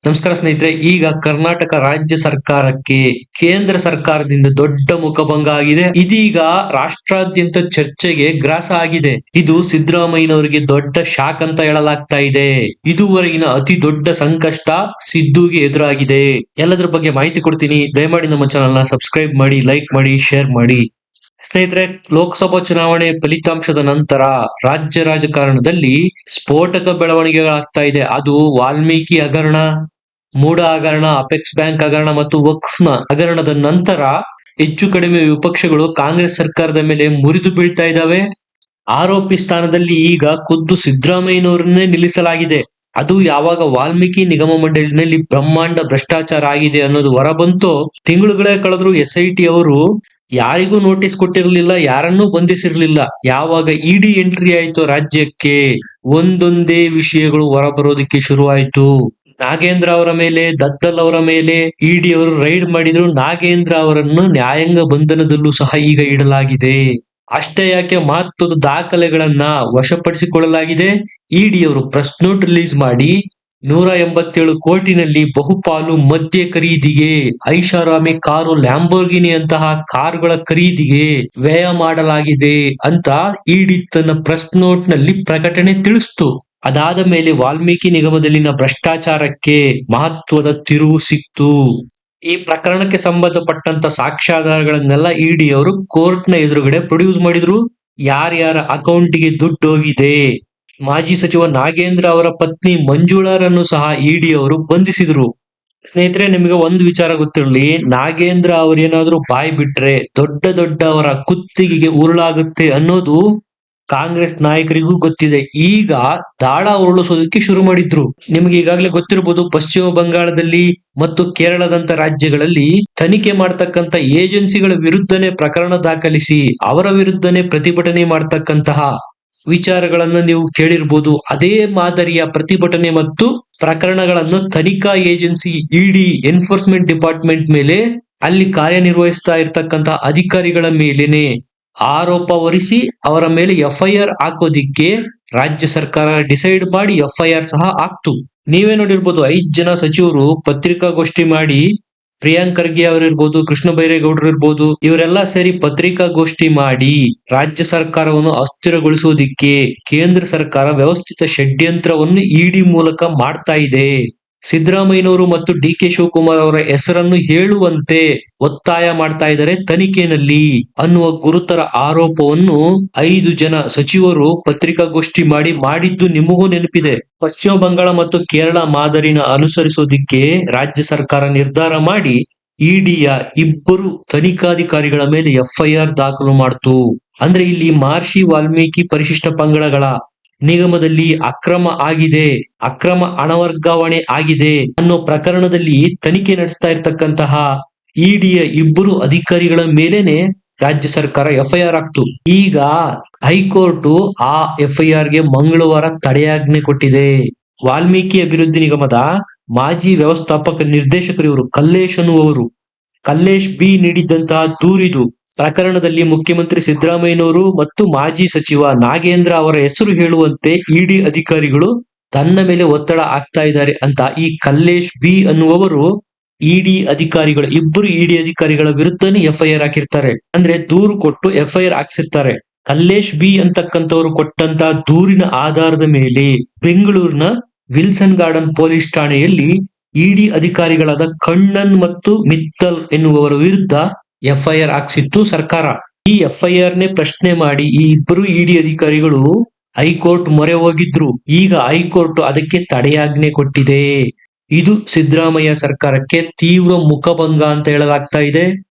ನಮಸ್ಕಾರ ಸ್ನೇಹಿತರೆ. ಈಗ ಕರ್ನಾಟಕ ರಾಜ್ಯ ಸರ್ಕಾರಕ್ಕೆ ಕೇಂದ್ರ ಸರ್ಕಾರದಿಂದ ದೊಡ್ಡ ಮುಖಭಂಗ ಆಗಿದೆ. ಇದೀಗ ರಾಷ್ಟ್ರಾದ್ಯಂತ ಚರ್ಚೆಗೆ ಗ್ರಾಸ ಆಗಿದೆ. ಇದು ಸಿದ್ದರಾಮಯ್ಯನವರಿಗೆ ದೊಡ್ಡ ಶಾಕ್ ಅಂತ ಹೇಳಲಾಗ್ತಾ ಇದೆ. ಇದುವರೆಗಿನ ಅತಿ ದೊಡ್ಡ ಸಂಕಷ್ಟ ಸಿದ್ದುಗೆ ಎದುರಾಗಿದೆ. ಎಲ್ಲದರ ಬಗ್ಗೆ ಮಾಹಿತಿ ಕೊಡ್ತೀನಿ. ದಯಮಾಡಿ ನಮ್ಮ ಚಾನಲ್ ನ ಸಬ್ಸ್ಕ್ರೈಬ್ ಮಾಡಿ, ಲೈಕ್ ಮಾಡಿ, ಶೇರ್ ಮಾಡಿ. ಸ್ನೇಹಿತರೆ, ಲೋಕಸಭಾ ಚುನಾವಣೆ ಫಲಿತಾಂಶದ ನಂತರ ರಾಜ್ಯ ರಾಜಕಾರಣದಲ್ಲಿ ಸ್ಫೋಟಕ ಬೆಳವಣಿಗೆಗಳಾಗ್ತಾ ಇದೆ. ಅದು ವಾಲ್ಮೀಕಿ ಹಗರಣ, ಮೂಡ ಹಗರಣ, ಅಪೆಕ್ಸ್ ಬ್ಯಾಂಕ್ ಹಗರಣ ಮತ್ತು ವಕ್ಫ್ನ ಹಗರಣದ ನಂತರ ಹೆಚ್ಚು ಕಡಿಮೆ ವಿಪಕ್ಷಗಳು ಕಾಂಗ್ರೆಸ್ ಸರ್ಕಾರದ ಮೇಲೆ ಮುರಿದು ಬೀಳ್ತಾ ಇದ್ದಾವೆ. ಆರೋಪಿ ಸ್ಥಾನದಲ್ಲಿ ಈಗ ಖುದ್ದು ಸಿದ್ದರಾಮಯ್ಯನವರನ್ನೇ ನಿಲ್ಲಿಸಲಾಗಿದೆ. ಅದು ಯಾವಾಗ ವಾಲ್ಮೀಕಿ ನಿಗಮ ಮಂಡಳಿನಲ್ಲಿ ಬ್ರಹ್ಮಾಂಡ ಭ್ರಷ್ಟಾಚಾರ ಆಗಿದೆ ಅನ್ನೋದು ಹೊರಬಂತು. ತಿಂಗಳುಗಳೇ ಕಳೆದ್ರು SIT ಅವರು ಯಾರಿಗೂ ನೋಟಿಸ್ ಕೊಟ್ಟಿರಲಿಲ್ಲ, ಯಾರನ್ನೂ ಬಂಧಿಸಿರಲಿಲ್ಲ. ಯಾವಾಗ ಇಡಿ ಎಂಟ್ರಿ ಆಯ್ತು ರಾಜ್ಯಕ್ಕೆ, ಒಂದೊಂದೇ ವಿಷಯಗಳು ಹೊರಬರೋದಕ್ಕೆ ಶುರುವಾಯ್ತು. ನಾಗೇಂದ್ರ ಅವರ ಮೇಲೆ, ದದ್ದಲ್ ಅವರ ಮೇಲೆ ಇಡಿ ಅವರು ರೈಡ್ ಮಾಡಿದ್ರು. ನಾಗೇಂದ್ರ ಅವರನ್ನು ನ್ಯಾಯಾಂಗ ಬಂಧನದಲ್ಲೂ ಸಹ ಈಗ ಇಡಲಾಗಿದೆ. ಅಷ್ಟೇ ಯಾಕೆ, ಮಹತ್ವದ ದಾಖಲೆಗಳನ್ನ ವಶಪಡಿಸಿಕೊಳ್ಳಲಾಗಿದೆ. ಇಡಿ ಅವರು ಪ್ರೆಸ್ ನೋಟ್ ರಿಲೀಸ್ ಮಾಡಿ 187 ಕೋಟಿನಲ್ಲಿ ಬಹುಪಾಲು ಮದ್ಯ ಖರೀದಿಗೆ, ಐಷಾರಾಮಿ ಕಾರು ಲ್ಯಾಂಬೋರ್ಗಿನಿ ಅಂತಹ ಕಾರುಗಳ ಖರೀದಿಗೆ ವ್ಯಯ ಮಾಡಲಾಗಿದೆ ಅಂತ ಇಡಿ ತನ್ನ ಪ್ರೆಸ್ ನೋಟ್ ನಲ್ಲಿ ಪ್ರಕಟಣೆ ತಿಳಿಸ್ತು. ಅದಾದ ಮೇಲೆ ವಾಲ್ಮೀಕಿ ನಿಗಮದಲ್ಲಿನ ಭ್ರಷ್ಟಾಚಾರಕ್ಕೆ ಮಹತ್ವದ ತಿರುವು ಸಿಕ್ತು. ಈ ಪ್ರಕರಣಕ್ಕೆ ಸಂಬಂಧಪಟ್ಟಂತ ಸಾಕ್ಷ್ಯಾಧಾರಗಳನ್ನೆಲ್ಲ ಇಡಿ ಅವರು ಕೋರ್ಟ್ ನ ಎದುರುಗಡೆ ಪ್ರೊಡ್ಯೂಸ್ ಮಾಡಿದ್ರು. ಯಾರ್ಯಾರ ಅಕೌಂಟಿಗೆ ದುಡ್ಡು ಹೋಗಿದೆ, ಮಾಜಿ ಸಚಿವ ನಾಗೇಂದ್ರ ಅವರ ಪತ್ನಿ ಮಂಜುಳಾರನ್ನು ಸಹ ಇಡಿ ಅವರು ಬಂಧಿಸಿದ್ರು. ಸ್ನೇಹಿತರೆ, ನಿಮಗೆ ಒಂದು ವಿಚಾರ ಗೊತ್ತಿರಲಿ, ನಾಗೇಂದ್ರ ಅವರೇನಾದ್ರೂ ಬಾಯಿ ಬಿಟ್ರೆ ದೊಡ್ಡ ಅವರ ಕುತ್ತಿಗೆಗೆ ಉರುಳಾಗುತ್ತೆ ಅನ್ನೋದು ಕಾಂಗ್ರೆಸ್ ನಾಯಕರಿಗೂ ಗೊತ್ತಿದೆ. ಈಗ ದಾಳ ಉರುಳಿಸೋದಕ್ಕೆ ಶುರು ಮಾಡಿದ್ರು. ನಿಮ್ಗೆ ಈಗಾಗಲೇ ಗೊತ್ತಿರಬಹುದು, ಪಶ್ಚಿಮ ಬಂಗಾಳದಲ್ಲಿ ಮತ್ತು ಕೇರಳದಂತ ರಾಜ್ಯಗಳಲ್ಲಿ ತನಿಖೆ ಮಾಡ್ತಕ್ಕಂತ ಏಜೆನ್ಸಿಗಳ ವಿರುದ್ಧನೇ ಪ್ರಕರಣ ದಾಖಲಿಸಿ ಅವರ ವಿರುದ್ಧನೇ ಪ್ರತಿಭಟನೆ ಮಾಡ್ತಕ್ಕಂತಹ ವಿಚಾರಗಳನ್ನ ನೀವು ಕೇಳಿರ್ಬೋದು. ಅದೇ ಮಾದರಿಯ ಪ್ರತಿಭಟನೆ ಮತ್ತು ಪ್ರಕರಣಗಳನ್ನು ತನಿಖಾ ಏಜೆನ್ಸಿ ಇಡಿ, ಎನ್ಫೋರ್ಸ್ಮೆಂಟ್ ಡಿಪಾರ್ಟ್ಮೆಂಟ್ ಮೇಲೆ, ಅಲ್ಲಿ ಕಾರ್ಯನಿರ್ವಹಿಸ್ತಾ ಇರ್ತಕ್ಕಂತಹ ಅಧಿಕಾರಿಗಳ ಮೇಲೇನೆ ಆರೋಪ ಹೊರಿಸಿ ಅವರ ಮೇಲೆ FIR ಹಾಕೋದಿಕ್ಕೆ ರಾಜ್ಯ ಸರ್ಕಾರ ಡಿಸೈಡ್ ಮಾಡಿ FIR ಸಹ ಆಗ್ತು. ನೀವೇ ನೋಡಿರ್ಬೋದು, 5 ಜನ ಸಚಿವರು ಪತ್ರಿಕಾಗೋಷ್ಠಿ ಮಾಡಿ, ಪ್ರಿಯಾಂಕ್ ಖರ್ಗೆ ಅವರಿರ್ಬೋದು, ಕೃಷ್ಣ ಬೈರೇಗೌಡರು ಇರ್ಬೋದು, ಇವರೆಲ್ಲ ಸೇರಿ ಪತ್ರಿಕಾಗೋಷ್ಠಿ ಮಾಡಿ ರಾಜ್ಯ ಸರ್ಕಾರವನ್ನು ಅಸ್ಥಿರಗೊಳಿಸುವುದಕ್ಕೆ ಕೇಂದ್ರ ಸರ್ಕಾರ ವ್ಯವಸ್ಥಿತ ಷಡ್ಯಂತ್ರವನ್ನು ಇಡಿ ಮೂಲಕ ಮಾಡ್ತಾ ಇದೆ. ಸಿದ್ದರಾಮಯ್ಯನವರು ಮತ್ತು DK ಶಿವಕುಮಾರ್ ಅವರ ಹೆಸರನ್ನು ಹೇಳುವಂತೆ ಒತ್ತಾಯ ಮಾಡ್ತಾ ಇದ್ದಾರೆ ತನಿಖೆಯಲ್ಲಿ ಅನ್ನುವ ಗುರುತರ ಆರೋಪವನ್ನು 5 ಜನ ಸಚಿವರು ಪತ್ರಿಕಾಗೋಷ್ಠಿ ಮಾಡಿದ್ದು ನಿಮಗೂ ನೆನಪಿದೆ. ಪಶ್ಚಿಮ ಬಂಗಾಳ ಮತ್ತು ಕೇರಳ ಮಾದರಿನ ಅನುಸರಿಸೋದಿಕ್ಕೆ ರಾಜ್ಯ ಸರ್ಕಾರ ನಿರ್ಧಾರ ಮಾಡಿ ಇಡಿಯ 2 ತನಿಖಾಧಿಕಾರಿಗಳ ಮೇಲೆ FIR ದಾಖಲು ಮಾಡ್ತು. ಅಂದ್ರೆ ಇಲ್ಲಿ ಮಹರ್ಷಿ ವಾಲ್ಮೀಕಿ ಪರಿಶಿಷ್ಟ ಪಂಗಡಗಳ ನಿಗಮದಲ್ಲಿ ಅಕ್ರಮ ಆಗಿದೆ, ಅಕ್ರಮ ಹಣ ವರ್ಗಾವಣೆ ಆಗಿದೆ ಅನ್ನೋ ಪ್ರಕರಣದಲ್ಲಿ ತನಿಖೆ ನಡೆಸ್ತಾ ಇರ್ತಕ್ಕಂತಹ ಇಡಿಯ 2 ಅಧಿಕಾರಿಗಳ ಮೇಲೇನೆ ರಾಜ್ಯ ಸರ್ಕಾರ FIR ಆಗ್ತು. ಈಗ ಹೈಕೋರ್ಟ್ ಆ FIR ಗೆ ಮಂಗಳವಾರ ತಡೆಯಾಜ್ಞೆ ಕೊಟ್ಟಿದೆ. ವಾಲ್ಮೀಕಿ ಅಭಿವೃದ್ಧಿ ನಿಗಮದ ಮಾಜಿ ವ್ಯವಸ್ಥಾಪಕ ನಿರ್ದೇಶಕರು ಇವರು ಕಲ್ಲೇಶ್ ಬಿ ನೀಡಿದಂತಹ ದೂರಿದು. ಪ್ರಕರಣದಲ್ಲಿ ಮುಖ್ಯಮಂತ್ರಿ ಸಿದ್ದರಾಮಯ್ಯನವರು ಮತ್ತು ಮಾಜಿ ಸಚಿವ ನಾಗೇಂದ್ರ ಅವರ ಹೆಸರು ಹೇಳುವಂತೆ ಇಡಿ ಅಧಿಕಾರಿಗಳು ತನ್ನ ಮೇಲೆ ಒತ್ತಡ ಹಾಕ್ತಾ ಇದ್ದಾರೆ ಅಂತ ಈ ಕಲ್ಲೇಶ್ ಬಿ ಅನ್ನುವವರು ಇಡಿ ಅಧಿಕಾರಿಗಳು, 2 ಇಡಿ ಅಧಿಕಾರಿಗಳ ವಿರುದ್ಧನೇ FIR ಹಾಕಿರ್ತಾರೆ. ಅಂದ್ರೆ ದೂರು ಕೊಟ್ಟು FIR ಹಾಕ್ಸಿರ್ತಾರೆ. ಕಲ್ಲೇಶ್ ಬಿ ಅಂತಕ್ಕಂಥವ್ರು ಕೊಟ್ಟಂತ ದೂರಿನ ಆಧಾರದ ಮೇಲೆ ಬೆಂಗಳೂರಿನ ವಿಲ್ಸನ್ ಗಾರ್ಡನ್ ಪೊಲೀಸ್ ಠಾಣೆಯಲ್ಲಿ ಇಡಿ ಅಧಿಕಾರಿಗಳಾದ ಕಣ್ಣನ್ ಮತ್ತು ಮಿತ್ತಲ್ ಎನ್ನುವವರ ವಿರುದ್ಧ FIR ಹಾಕ್ಸಿತ್ತು ಸರ್ಕಾರ. ಈ FIR ನೇ ಪ್ರಶ್ನೆ ಮಾಡಿ ಈ 2 ಇಡಿ ಅಧಿಕಾರಿಗಳು ಹೈಕೋರ್ಟ್ ಮೊರೆ ಹೋಗಿದ್ರು. ಈಗ ಹೈಕೋರ್ಟ್ ಅದಕ್ಕೆ ತಡೆಯಾಜ್ಞೆ ಕೊಟ್ಟಿದೆ. ಇದು ಸಿದ್ದರಾಮಯ್ಯ ಸರ್ಕಾರಕ್ಕೆ ತೀವ್ರ ಮುಖಭಂಗ ಅಂತ ಹೇಳಲಾಗ್ತಾ ಇದೆ.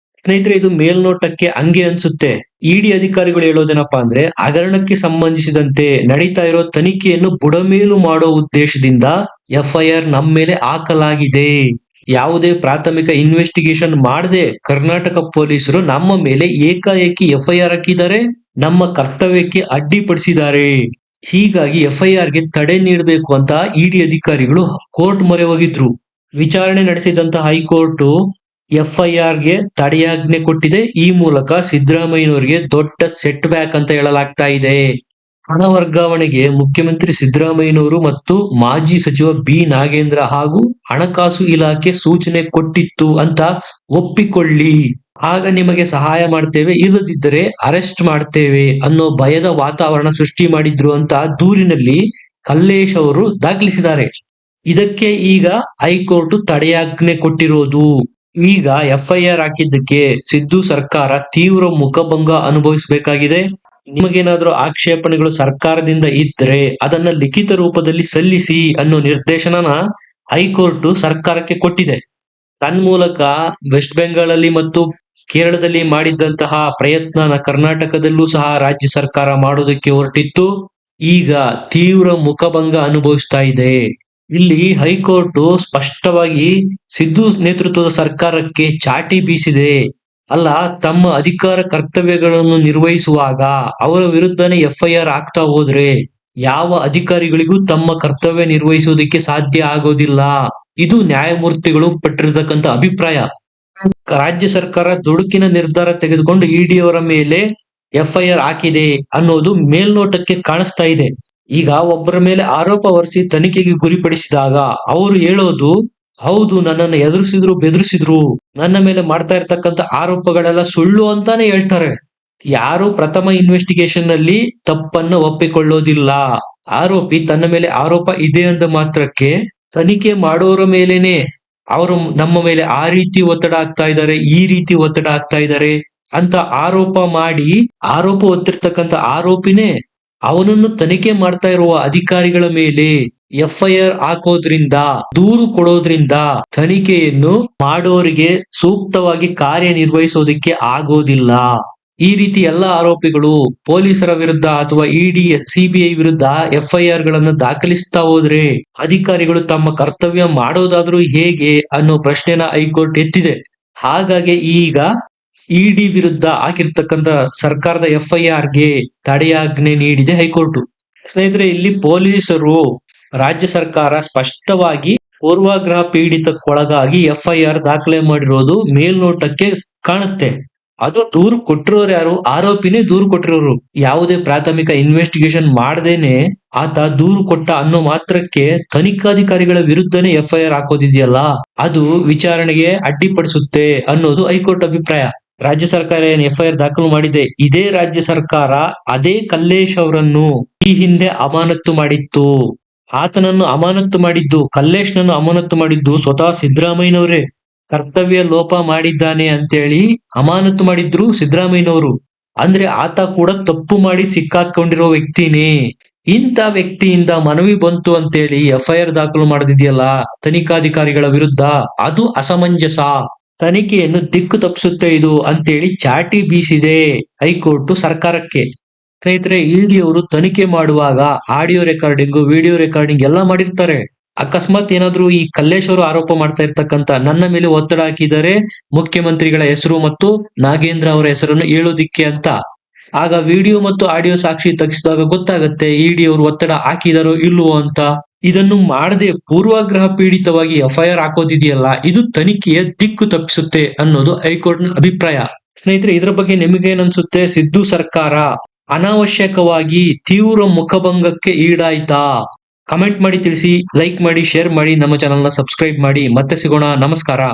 ಸ್ನೇಹಿತರೆ, ಇದು ಮೇಲ್ನೋಟಕ್ಕೆ ಹಂಗೆ ಅನ್ಸುತ್ತೆ. ಇಡಿ ಅಧಿಕಾರಿಗಳು ಹೇಳೋದೇನಪ್ಪಾ ಅಂದ್ರೆ, ಹಗರಣಕ್ಕೆ ಸಂಬಂಧಿಸಿದಂತೆ ನಡೀತಾ ಇರೋ ತನಿಖೆಯನ್ನು ಬುಡಮೇಲು ಮಾಡೋ ಉದ್ದೇಶದಿಂದ FIR ನಮ್ಮ ಮೇಲೆ ಹಾಕಲಾಗಿದೆ. ಯಾವುದೇ ಪ್ರಾಥಮಿಕ ಇನ್ವೆಸ್ಟಿಗೇಷನ್ ಮಾಡದೆ ಕರ್ನಾಟಕ ಪೊಲೀಸರು ನಮ್ಮ ಮೇಲೆ ಏಕಾಏಕಿ FIR ಹಾಕಿದ್ದಾರೆ, ನಮ್ಮ ಕರ್ತವ್ಯಕ್ಕೆ ಅಡ್ಡಿಪಡಿಸಿದ್ದಾರೆ. ಹೀಗಾಗಿ FIR ಗೆ ತಡೆ ನೀಡಬೇಕು ಅಂತ ಇಡಿ ಅಧಿಕಾರಿಗಳು ಕೋರ್ಟ್ ಮೊರೆ ಹೋಗಿದ್ರು. ವಿಚಾರಣೆ ನಡೆಸಿದಂತ ಹೈಕೋರ್ಟ್ FIR ಗೆ ತಡೆಯಾಜ್ಞೆ ಕೊಟ್ಟಿದೆ. ಈ ಮೂಲಕ ಸಿದ್ದರಾಮಯ್ಯನವರಿಗೆ ದೊಡ್ಡ ಸೆಟ್ ಬ್ಯಾಕ್ ಅಂತ ಹೇಳಲಾಗ್ತಾ ಇದೆ. ಹಣ ವರ್ಗಾವಣೆಗೆ ಮುಖ್ಯಮಂತ್ರಿ ಸಿದ್ದರಾಮಯ್ಯನವರು ಮತ್ತು ಮಾಜಿ ಸಚಿವ ಬಿ ನಾಗೇಂದ್ರ ಹಾಗೂ ಹಣಕಾಸು ಇಲಾಖೆ ಸೂಚನೆ ಕೊಟ್ಟಿತ್ತು ಅಂತ ಒಪ್ಪಿಕೊಳ್ಳಿ, ಆಗ ನಿಮಗೆ ಸಹಾಯ ಮಾಡ್ತೇವೆ, ಇಲ್ಲದಿದ್ದರೆ ಅರೆಸ್ಟ್ ಮಾಡ್ತೇವೆ ಅನ್ನೋ ಭಯದ ವಾತಾವರಣ ಸೃಷ್ಟಿ ಮಾಡಿದ್ರು ಅಂತ ದೂರಿನಲ್ಲಿ ಕಲ್ಲೇಶ್ ಅವರು ದಾಖಲಿಸಿದ್ದಾರೆ. ಇದಕ್ಕೆ ಈಗ ಹೈಕೋರ್ಟ್ ತಡೆಯಾಜ್ಞೆ ಕೊಟ್ಟಿರೋದು. ಈಗ ಎಫ್ಐಆರ್ ಹಾಕಿದ್ದಕ್ಕೆ ಸಿದ್ದು ಸರ್ಕಾರ ತೀವ್ರ ಮುಖಭಂಗ ಅನುಭವಿಸಬೇಕಾಗಿದೆ. ನಿಮಗೇನಾದ್ರೂ ಆಕ್ಷೇಪಣೆಗಳು ಸರ್ಕಾರದಿಂದ ಇದ್ರೆ ಅದನ್ನ ಲಿಖಿತ ರೂಪದಲ್ಲಿ ಸಲ್ಲಿಸಿ ಅನ್ನೋ ನಿರ್ದೇಶನನ ಹೈಕೋರ್ಟ್ ಸರ್ಕಾರಕ್ಕೆ ಕೊಟ್ಟಿದೆ. ತನ್ಮೂಲಕ ವೆಸ್ಟ್ ಬೆಂಗಾಳಲ್ಲಿ ಮತ್ತು ಕೇರಳದಲ್ಲಿ ಮಾಡಿದ್ದಂತಹ ಪ್ರಯತ್ನನ ಕರ್ನಾಟಕದಲ್ಲೂ ಸಹ ರಾಜ್ಯ ಸರ್ಕಾರ ಮಾಡೋದಕ್ಕೆ ಹೊರಟಿತ್ತು. ಈಗ ತೀವ್ರ ಮುಖಭಂಗ ಅನುಭವಿಸ್ತಾ ಇದೆ. ಇಲ್ಲಿ ಹೈಕೋರ್ಟ್ ಸ್ಪಷ್ಟವಾಗಿ ಸಿದ್ದು ನೇತೃತ್ವದ ಸರ್ಕಾರಕ್ಕೆ ಚಾಟಿ ಬೀಸಿದೆ. ಅಲ್ಲ, ತಮ್ಮ ಅಧಿಕಾರ ಕರ್ತವ್ಯಗಳನ್ನು ನಿರ್ವಹಿಸುವಾಗ ಅವರ ವಿರುದ್ಧನೇ ಎಫ್ಐಆರ್ ಆಗ್ತಾ ಹೋದ್ರೆ ಯಾವ ಅಧಿಕಾರಿಗಳಿಗೂ ತಮ್ಮ ಕರ್ತವ್ಯ ನಿರ್ವಹಿಸುವುದಕ್ಕೆ ಸಾಧ್ಯ ಆಗೋದಿಲ್ಲ. ಇದು ನ್ಯಾಯಮೂರ್ತಿಗಳು ಪಟ್ಟಿರ್ತಕ್ಕಂಥ ಅಭಿಪ್ರಾಯ. ರಾಜ್ಯ ಸರ್ಕಾರ ದುಡುಕಿನ ನಿರ್ಧಾರ ತೆಗೆದುಕೊಂಡು ಇಡಿ ಅವರ ಮೇಲೆ ಎಫ್ಐಆರ್ ಹಾಕಿದೆ ಅನ್ನೋದು ಮೇಲ್ನೋಟಕ್ಕೆ ಕಾಣಿಸ್ತಾ ಇದೆ. ಈಗ ಒಬ್ಬರ ಮೇಲೆ ಆರೋಪ ಹೊರಿಸಿ ತನಿಖೆಗೆ ಗುರಿಪಡಿಸಿದಾಗ ಅವರು ಹೇಳೋದು, ಹೌದು, ನನ್ನನ್ನು ಎದುರಿಸಿದ್ರು, ಬೆದರಿಸಿದ್ರು, ನನ್ನ ಮೇಲೆ ಮಾಡ್ತಾ ಇರ್ತಕ್ಕಂಥ ಆರೋಪಗಳೆಲ್ಲ ಸುಳ್ಳು ಅಂತಾನೆ ಹೇಳ್ತಾರೆ. ಯಾರು ಪ್ರಥಮ ಇನ್ವೆಸ್ಟಿಗೇಷನ್ ನಲ್ಲಿ ತಪ್ಪನ್ನ ಒಪ್ಪಿಕೊಳ್ಳೋದಿಲ್ಲ. ಆರೋಪಿ ತನ್ನ ಮೇಲೆ ಆರೋಪ ಇದೆ ಅಂದ ಮಾತ್ರಕ್ಕೆ ತನಿಖೆ ಮಾಡೋರ ಮೇಲೇನೆ ಅವರು ನಮ್ಮ ಮೇಲೆ ಆ ರೀತಿ ಒತ್ತಡ ಆಗ್ತಾ ಇದ್ದಾರೆ, ಈ ರೀತಿ ಒತ್ತಡ ಆಗ್ತಾ ಇದ್ದಾರೆ ಅಂತ ಆರೋಪ ಮಾಡಿ ಆರೋಪ ಹೊತ್ತಿರ್ತಕ್ಕಂಥ ಆರೋಪಿನೇ ಅವನನ್ನು ತನಿಖೆ ಮಾಡ್ತಾ ಇರುವ ಅಧಿಕಾರಿಗಳ ಮೇಲೆ ಎಫ್ಐಆರ್ ಹಾಕೋದ್ರಿಂದ, ದೂರು ಕೊಡೋದ್ರಿಂದ ತನಿಖೆಯನ್ನು ಮಾಡೋರಿಗೆ ಸೂಕ್ತವಾಗಿ ಕಾರ್ಯನಿರ್ವಹಿಸೋದಕ್ಕೆ ಆಗೋದಿಲ್ಲ. ಈ ರೀತಿ ಎಲ್ಲ ಆರೋಪಿಗಳು ಪೊಲೀಸರ ವಿರುದ್ಧ ಅಥವಾ ಇಡಿ ಸಿಬಿಐ ವಿರುದ್ಧ ಎಫ್ಐಆರ್ ಗಳನ್ನ ದಾಖಲಿಸ್ತಾ ಹೋದ್ರೆ ಅಧಿಕಾರಿಗಳು ತಮ್ಮ ಕರ್ತವ್ಯ ಮಾಡೋದಾದ್ರೂ ಹೇಗೆ ಅನ್ನೋ ಪ್ರಶ್ನೆನ ಹೈಕೋರ್ಟ್ ಎತ್ತಿದೆ. ಹಾಗಾಗಿ ಈಗ ಇಡಿ ವಿರುದ್ಧ ಹಾಕಿರ್ತಕ್ಕಂಥ ಸರ್ಕಾರದ ಎಫ್ಐಆರ್ ಗೆ ತಡೆಯಾಜ್ಞೆ ನೀಡಿದೆ ಹೈಕೋರ್ಟ್. ಸ್ನೇಹಿತರೆ, ಇಲ್ಲಿ ಪೊಲೀಸರು ರಾಜ್ಯ ಸರ್ಕಾರ ಸ್ಪಷ್ಟವಾಗಿ ಪೂರ್ವಾಗ್ರಹ ಪೀಡಿತಕ್ಕೊಳಗಾಗಿ ಎಫ್ಐಆರ್ ದಾಖಲೆ ಮಾಡಿರೋದು ಮೇಲ್ನೋಟಕ್ಕೆ ಕಾಣುತ್ತೆ. ಅದು ದೂರು ಕೊಟ್ಟಿರೋರು ಯಾರು? ಆರೋಪಿನೇ ದೂರು ಕೊಟ್ಟಿರೋರು. ಯಾವುದೇ ಪ್ರಾಥಮಿಕ ಇನ್ವೆಸ್ಟಿಗೇಷನ್ ಮಾಡದೇನೆ ಆತ ದೂರು ಕೊಟ್ಟ ಅನ್ನೋ ಮಾತ್ರಕ್ಕೆ ತನಿಖಾಧಿಕಾರಿಗಳ ವಿರುದ್ಧನೇ ಎಫ್ಐಆರ್ ಹಾಕೋದಿದೆಯಲ್ಲ, ಅದು ವಿಚಾರಣೆಗೆ ಅಡ್ಡಿಪಡಿಸುತ್ತೆ ಅನ್ನೋದು ಹೈಕೋರ್ಟ್ ಅಭಿಪ್ರಾಯ. ರಾಜ್ಯ ಸರ್ಕಾರ ಏನು ಎಫ್ಐಆರ್ ದಾಖಲು ಮಾಡಿದೆ, ಇದೇ ರಾಜ್ಯ ಸರ್ಕಾರ ಅದೇ ಕಲ್ಲೇಶ್ ಅವರನ್ನು ಈ ಹಿಂದೆ ಅಮಾನತ್ತು ಮಾಡಿತ್ತು. ಆತನನ್ನು ಅಮಾನತ್ತು ಮಾಡಿದ್ದು, ಕಲ್ಲೇಶ್ನನ್ನು ಅಮಾನತ್ತು ಮಾಡಿದ್ದು ಸ್ವತಃ ಸಿದ್ದರಾಮಯ್ಯನವರೇ. ಕರ್ತವ್ಯ ಲೋಪ ಮಾಡಿದ್ದಾನೆ ಅಂತೇಳಿ ಅಮಾನತು ಮಾಡಿದ್ರು ಸಿದ್ದರಾಮಯ್ಯನವರು. ಅಂದ್ರೆ ಆತ ಕೂಡ ತಪ್ಪು ಮಾಡಿ ಸಿಕ್ಕಾಕೊಂಡಿರೋ ವ್ಯಕ್ತಿನೇ. ಇಂಥ ವ್ಯಕ್ತಿಯಿಂದ ಮನವಿ ಬಂತು ಅಂತೇಳಿ ಎಫ್ಐಆರ್ ದಾಖಲು ಮಾಡದಿದೆಯಲ್ಲ ತನಿಖಾಧಿಕಾರಿಗಳ ವಿರುದ್ಧ, ಅದು ಅಸಮಂಜಸ. ತನಿಖೆಯನ್ನು ದಿಕ್ಕು ತಪ್ಪಿಸುತ್ತೆ ಇದು ಅಂತೇಳಿ ಚಾಟಿ ಬೀಸಿದೆ ಹೈಕೋರ್ಟ್ ಸರ್ಕಾರಕ್ಕೆ. ಸ್ನೇಹಿತರೆ, ಇಡಿ ಅವರು ತನಿಖೆ ಮಾಡುವಾಗ ಆಡಿಯೋ ರೆಕಾರ್ಡಿಂಗ್, ವಿಡಿಯೋ ರೆಕಾರ್ಡಿಂಗ್ ಎಲ್ಲ ಮಾಡಿರ್ತಾರೆ. ಅಕಸ್ಮಾತ್ ಏನಾದ್ರು ಈ ಕಲ್ಲೇಶ್ ಅವರು ಆರೋಪ ಮಾಡ್ತಾ ಇರ್ತಕ್ಕಂಥ ನನ್ನ ಮೇಲೆ ಒತ್ತಡ ಹಾಕಿದರೆ ಮುಖ್ಯಮಂತ್ರಿಗಳ ಹೆಸರು ಮತ್ತು ನಾಗೇಂದ್ರ ಅವರ ಹೆಸರನ್ನು ಹೇಳೋದಿಕ್ಕೆ ಅಂತ, ಆಗ ವಿಡಿಯೋ ಮತ್ತು ಆಡಿಯೋ ಸಾಕ್ಷಿ ತೆಗೆಸಿದಾಗ ಗೊತ್ತಾಗತ್ತೆ ಇಡಿ ಅವರು ಒತ್ತಡ ಹಾಕಿದಾರೋ ಇಲ್ವೋ ಅಂತ. ಇದನ್ನು ಮಾಡದೆ ಪೂರ್ವಾಗ್ರಹ ಪೀಡಿತವಾಗಿ ಎಫ್ಐಆರ್ ಹಾಕೋದಿದೆಯಲ್ಲ, ಇದು ತನಿಖೆಯ ದಿಕ್ಕು ತಪ್ಪಿಸುತ್ತೆ ಅನ್ನೋದು ಹೈಕೋರ್ಟ್ ನ ಅಭಿಪ್ರಾಯ. ಸ್ನೇಹಿತರೆ, ಇದರ ಬಗ್ಗೆ ನಿಮಗೇನನ್ಸುತ್ತೆ? ಸಿದ್ದು ಸರ್ಕಾರ ಅನಾವಶ್ಯಕವಾಗಿ ತೀವ್ರ ಮುಖಭಂಗಕ್ಕೆ ಈಡಾಯ್ತಾ? ಕಮೆಂಟ್ ಮಾಡಿ ತಿಳಿಸಿ, ಲೈಕ್ ಮಾಡಿ, ಶೇರ್ ಮಾಡಿ, ನಮ್ಮ ಚಾನೆಲ್ ನ ಸಬ್ಸ್ಕ್ರೈಬ್ ಮಾಡಿ. ಮತ್ತೆ ಸಿಗೋಣ. ನಮಸ್ಕಾರ.